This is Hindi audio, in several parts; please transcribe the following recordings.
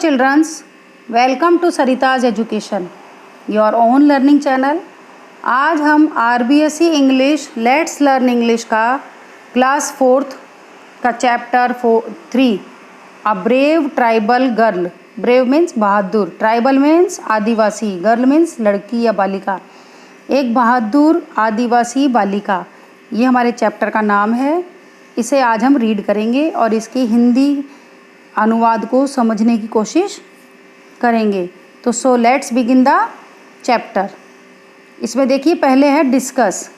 childrens, welcome to Sarita's Education, your own learning channel। आज हम RBSE English let's learn English का क्लास 4th का chapter 3 a brave tribal girl. Brave means Bahadur, tribal means Adivasi, girl means लड़की या बालिका। एक बहादुर आदिवासी बालिका, ये हमारे चैप्टर का नाम है। इसे आज हम रीड करेंगे और इसकी हिंदी अनुवाद को समझने की कोशिश करेंगे। तो so let's begin the chapter. इसमें देखिए पहले है discuss.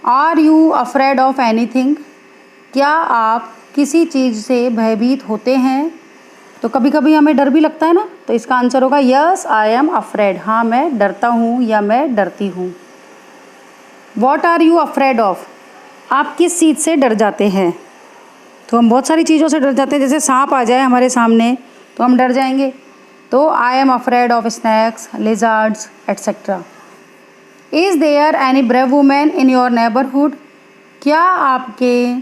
Are you afraid of anything? क्या आप किसी चीज़ से भयभीत होते हैं? तो कभी कभी हमें डर भी लगता है ना, तो इसका आंसर होगा यस आई एम अफ्रेड। हाँ, मैं डरता हूँ या मैं डरती हूँ। What are you afraid of? आप किस चीज़ से डर जाते हैं? तो हम बहुत सारी चीज़ों से डर जाते हैं, जैसे सांप आ जाए हमारे सामने तो हम डर जाएंगे। तो I am afraid of snakes, lizards etcetera. Is there any brave women in your neighbourhood? क्या आपके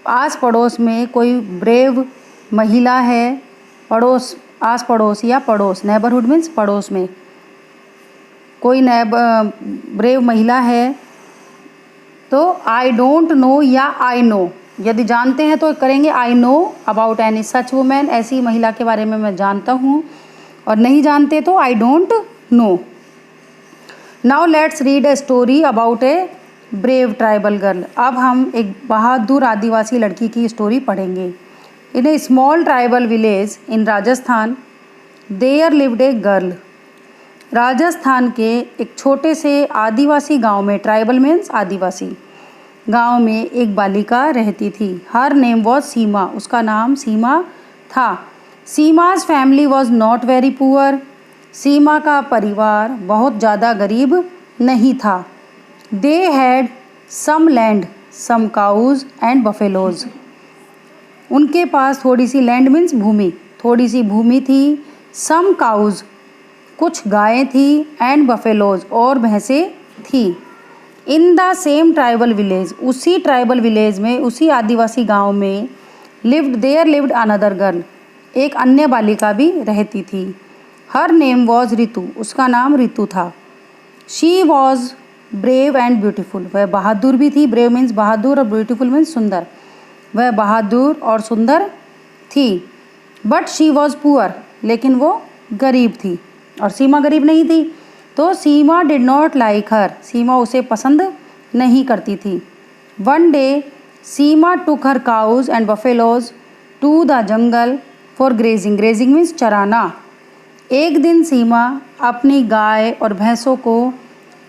आस पड़ोस में कोई ब्रेव महिला है? पड़ोस, आस पड़ोस या पड़ोस, नेबरहुड मीन्स पड़ोस में कोई ब्रेव महिला है। तो आई डोंट नो या आई नो, यदि जानते हैं तो करेंगे I know about any such women, ऐसी महिला के बारे में मैं जानता हूँ। और नहीं जानते तो I don't know. Now let's read a story about a brave tribal girl. अब हम एक बहादुर आदिवासी लड़की की स्टोरी पढ़ेंगे। In a small tribal village in Rajasthan there lived a girl. Rajasthan के एक छोटे से आदिवासी गांव में, ट्राइबल मीन्स आदिवासी गांव में एक बालिका रहती थी। हर नेम वॉज सीमा, उसका नाम सीमा था। Seema's family was not very poor. Seema का परिवार बहुत ज़्यादा गरीब नहीं था। They had some land, some cows and buffaloes. उनके पास थोड़ी सी लैंड मीन्स भूमि, थोड़ी सी भूमि थी। सम काउज, कुछ गायें थी। एंड बफेलोज, और भैंसें थी। In the same tribal village, उसी ट्राइबल विलेज में, उसी आदिवासी गांव में देयर लिव्ड अनदर गर्ल, एक अन्य बालिका भी रहती थी। हर नेम वॉज ऋतु, उसका नाम ऋतु था। She was brave and beautiful, वह बहादुर भी थी। ब्रेव मीन्स बहादुर और ब्यूटीफुल मीन्स सुंदर। वह बहादुर और सुंदर थी। बट शी वॉज पुअर, लेकिन वो गरीब थी और सीमा गरीब नहीं थी। तो Seema did not like her, Seema उसे पसंद नहीं करती थी। One day Seema took her cows and buffaloes to the jungle for grazing. Grazing means चराना। एक दिन सीमा अपनी गाय और भैंसों को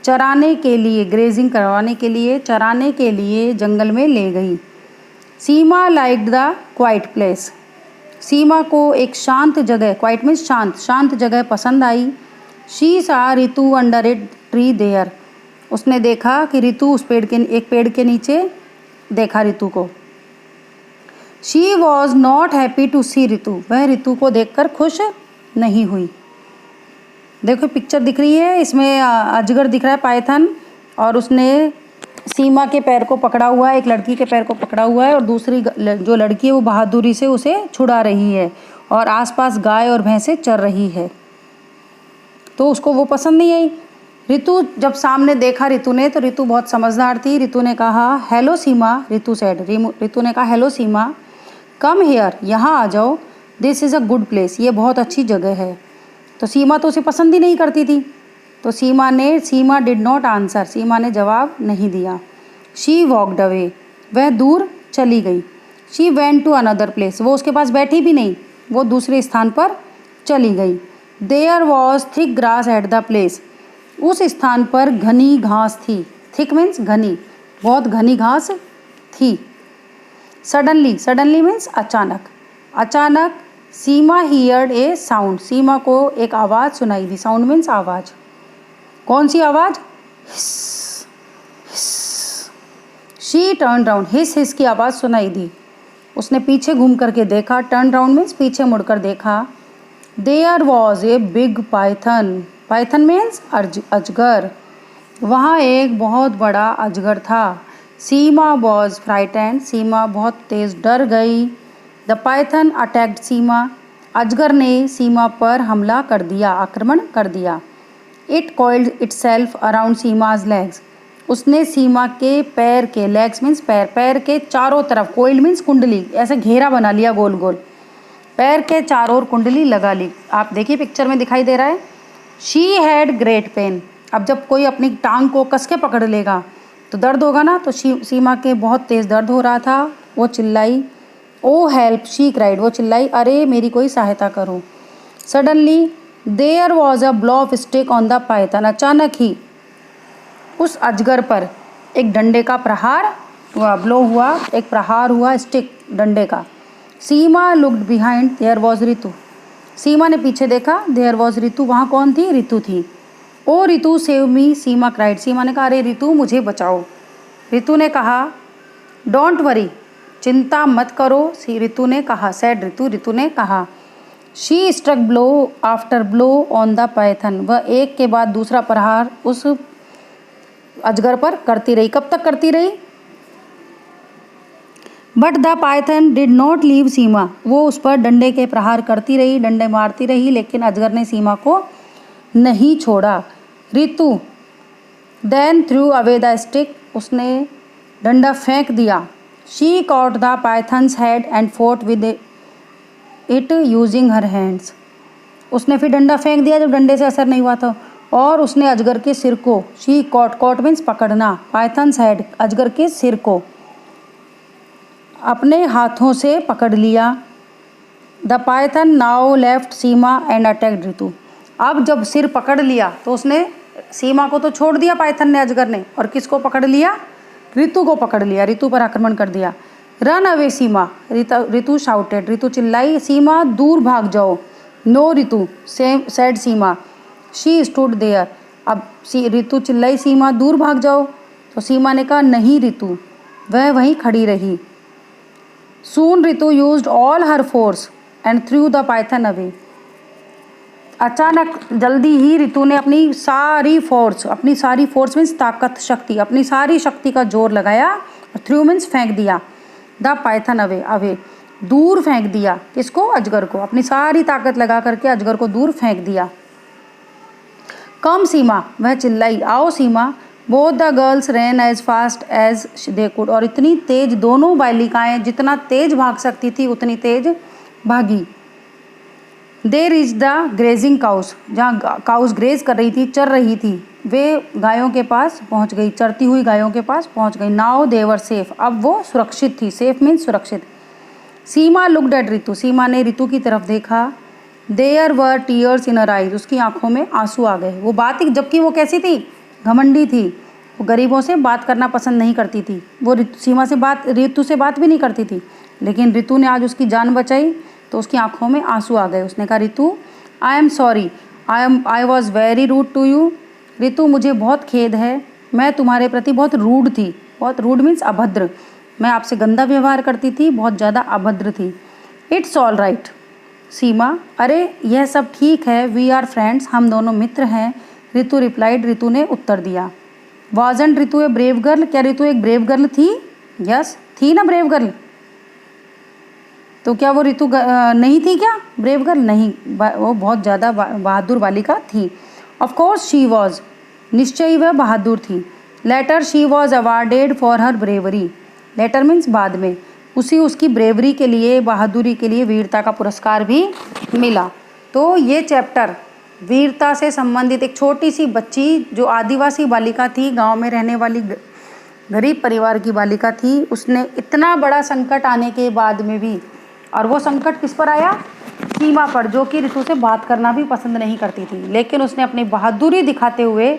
चराने के लिए, ग्रेजिंग करवाने के लिए, चराने के लिए जंगल में ले गई। सीमा लाइक्ड द क्वाइट प्लेस। सीमा को एक शांत जगह, क्वाइट मीन्स शांत, शांत जगह पसंद आई। शी सा ऋतु अंडर ए ट्री देयर। उसने देखा कि ऋतु उस एक पेड़ के नीचे देखा ऋतु को। She was not happy to see Ritu, वह ऋतु को देखकर खुश नहीं हुई। देखो पिक्चर दिख रही है, इसमें अजगर दिख रहा है, पाइथन, और उसने सीमा के पैर को पकड़ा हुआ है, एक लड़की के पैर को पकड़ा हुआ है, और दूसरी जो लड़की है वो बहादुरी से उसे छुड़ा रही है, और आसपास गाय और भैंसें चर रही है। तो उसको वो पसंद नहीं आई। ऋतु जब सामने देखा ऋतु ने, तो ऋतु बहुत समझदार थी। ऋतु ने कहा हेलो सीमा, ऋतु सेड, ऋतु ने कहा हेलो सीमा, कम हेयर, यहाँ आ जाओ, this is a good place, ये बहुत अच्छी जगह है। तो सीमा तो उसे पसंद ही नहीं करती थी। तो सीमा डिड नॉट आंसर, सीमा ने जवाब नहीं दिया। शी वॉकड अवे, वह दूर चली गई। She went to another place, वो उसके पास बैठी भी नहीं, वो दूसरे स्थान पर चली गई। There was thick grass at the place, उस स्थान पर घनी घास थी। थिक मीन्स घनी, बहुत घनी घास थी। सडनली, सडनली मीन्स अचानक, अचानक सीमा हियर्ड ए साउंड, सीमा को एक आवाज़ सुनाई दी। साउंड मीन्स आवाज़। कौन सी आवाज़? हिस हिस। शी टर्न राउंड, हिस हिस की आवाज़ सुनाई दी। उसने पीछे घूम करके देखा। टर्न राउंड मीन्स पीछे मुड़कर देखा। There was a big python, python means अजगर, वहाँ एक बहुत बड़ा अजगर था। सीमा वॉज फ्राइटेंड, सीमा बहुत तेज़ डर गई। द पाइथन अटैक्ड सीमा, अजगर ने सीमा पर हमला कर दिया, आक्रमण कर दिया। It coiled itself around Seema's legs, उसने सीमा के पैर के, लेग्स मीन्स पैर, पैर के चारों तरफ, कोइल्ड मीन्स कुंडली, ऐसे घेरा बना लिया गोल गोल, पैर के चारों ओर कुंडली लगा ली। आप देखिए पिक्चर में दिखाई दे रहा है। शी हैड ग्रेट पेन, अब जब कोई अपनी टांग को कस के पकड़ लेगा तो दर्द होगा ना, तो सीमा के बहुत तेज़ दर्द हो रहा था। वो चिल्लाई, ओ हेल्प, शी क्राइड, वो चिल्लाई, अरे मेरी कोई सहायता करो। Suddenly there was a blow of stick on the python, अचानक ही उस अजगर पर एक डंडे का प्रहार हुआ, ब्लो हुआ, एक प्रहार हुआ, स्टिक, डंडे का। सीमा लुक्ड बिहाइंड, देयर वॉज ऋतु, सीमा ने पीछे देखा, देयर वॉज ऋतु, वहाँ कौन थी, ऋतु थी। ओ ऋतु सेव मी, सीमा क्राइड, सीमा ने कहा, अरे ऋतु मुझे बचाओ। ऋतु ने कहा, डोंट वरी, चिंता मत करो, ऋतु ने कहा, सैड ऋतु ने कहा। She struck blow after blow on the python, वह एक के बाद दूसरा प्रहार उस अजगर पर करती रही। कब तक करती रही? But the python did not leave Seema, वो उस पर डंडे के प्रहार करती रही, डंडे मारती रही, लेकिन अजगर ने सीमा को नहीं छोड़ा। Ritu then threw away the stick, उसने डंडा फेंक दिया। She caught the python's head and fought with it using her hands, उसने फिर डंडा फेंक दिया जब डंडे से असर नहीं हुआ था, और उसने अजगर के सिर को, शी कॉट, कॉट मीन्स पकड़ना, पाइथन्स हेड, अजगर के सिर को अपने हाथों से पकड़ लिया। The python now left Seema and attacked Ritu, अब जब सिर पकड़ लिया तो उसने सीमा को तो छोड़ दिया पाइथन ने, अजगर ने, और किसको पकड़ लिया? ऋतु को पकड़ लिया, ऋतु पर आक्रमण कर दिया। Run away Seema, Ritu shouted, Ritu चिल्लाई, सीमा दूर भाग जाओ। No Ritu said Seema, she stood there, अब ऋतु चिल्लाई, सीमा दूर भाग जाओ, तो सीमा ने कहा, नहीं ऋतु, वह वहीं खड़ी रही। Soon Ritu used all her force and threw the python away, अचानक जल्दी ही ऋतु ने अपनी सारी फोर्स मीन्स ताकत, शक्ति, अपनी सारी शक्ति का जोर लगाया, और थ्रू मीन्स फेंक दिया, द पाइथन अवे, अवे दूर फेंक दिया, किसको? अजगर को, अपनी सारी ताकत लगा करके अजगर को दूर फेंक दिया। कम सीमा, वह चिल्लाई, आओ Seema. Both the girls ran as fast as they could, और इतनी तेज दोनों बालिकाएं जितना तेज भाग सकती थी उतनी तेज भागी। They reach the grazing cows, जहाँ काउस ग्रेज कर रही थी, चर रही थी, वे गायों के पास पहुँच गई, चरती हुई गायों के पास पहुँच गई। नाउ देवर सेफ, अब वो सुरक्षित थी, सेफ मीन्स सुरक्षित। सीमा लुक्ड एट ऋतु, सीमा ने ऋतु की तरफ देखा। There were tears in her eyes, उसकी आंखों में आंसू आ गए। वो बात ही, जबकि वो कैसी थी? घमंडी थी, वो गरीबों से बात करना पसंद नहीं करती थी, वो सीमा से ऋतु से बात भी नहीं करती थी, लेकिन ऋतु ने आज उसकी जान बचाई तो उसकी आंखों में आंसू आ गए। उसने कहा, Ritu I am sorry, I was very rude to you, Ritu मुझे बहुत खेद है, मैं तुम्हारे प्रति बहुत रूड थी, बहुत रूड मीन्स अभद्र, मैं आपसे गंदा व्यवहार करती थी, बहुत ज़्यादा अभद्र थी। इट्स ऑल राइट सीमा, अरे यह सब ठीक है, वी आर फ्रेंड्स, हम दोनों मित्र हैं। ऋतु रिप्लाइड, ऋतु ने उत्तर दिया। Wasn't Ritu a brave girl, क्या ऋतु एक ब्रेव गर्ल थी? यस, थी ना ब्रेव गर्ल, तो क्या वो ऋतु नहीं थी क्या ब्रेव गर्ल? नहीं, वो बहुत ज़्यादा बहादुर बालिका थी। ऑफ कोर्स शी वॉज, निश्चय ही वह बहादुर थी। Later she was awarded for her bravery, later means बाद में, उसकी ब्रेवरी के लिए, बहादुरी के लिए वीरता का पुरस्कार भी मिला। तो ये चैप्टर वीरता से संबंधित, एक छोटी सी बच्ची जो आदिवासी बालिका थी, गांव में रहने वाली गरीब परिवार की बालिका थी, उसने इतना बड़ा संकट आने के बाद में भी, और वो संकट किस पर आया? सीमा पर, जो कि ऋतु से बात करना भी पसंद नहीं करती थी, लेकिन उसने अपनी बहादुरी दिखाते हुए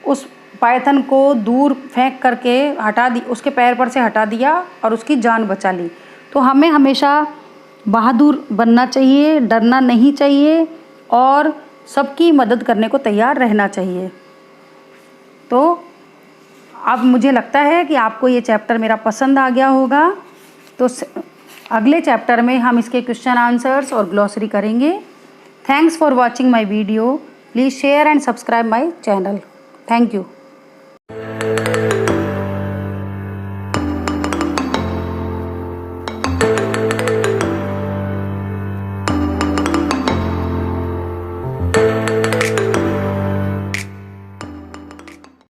उस पाइथन को दूर फेंक करके हटा दी, उसके पैर पर से हटा दिया और उसकी जान बचा ली। तो हमें हमेशा बहादुर बनना चाहिए, डरना नहीं चाहिए, और सबकी मदद करने को तैयार रहना चाहिए। तो अब मुझे लगता है कि आपको ये चैप्टर मेरा पसंद आ गया होगा। तो अगले चैप्टर में हम इसके क्वेश्चन आंसर्स और ग्लॉसरी करेंगे। Thanks for watching my video, please share and subscribe my channel. Thank you.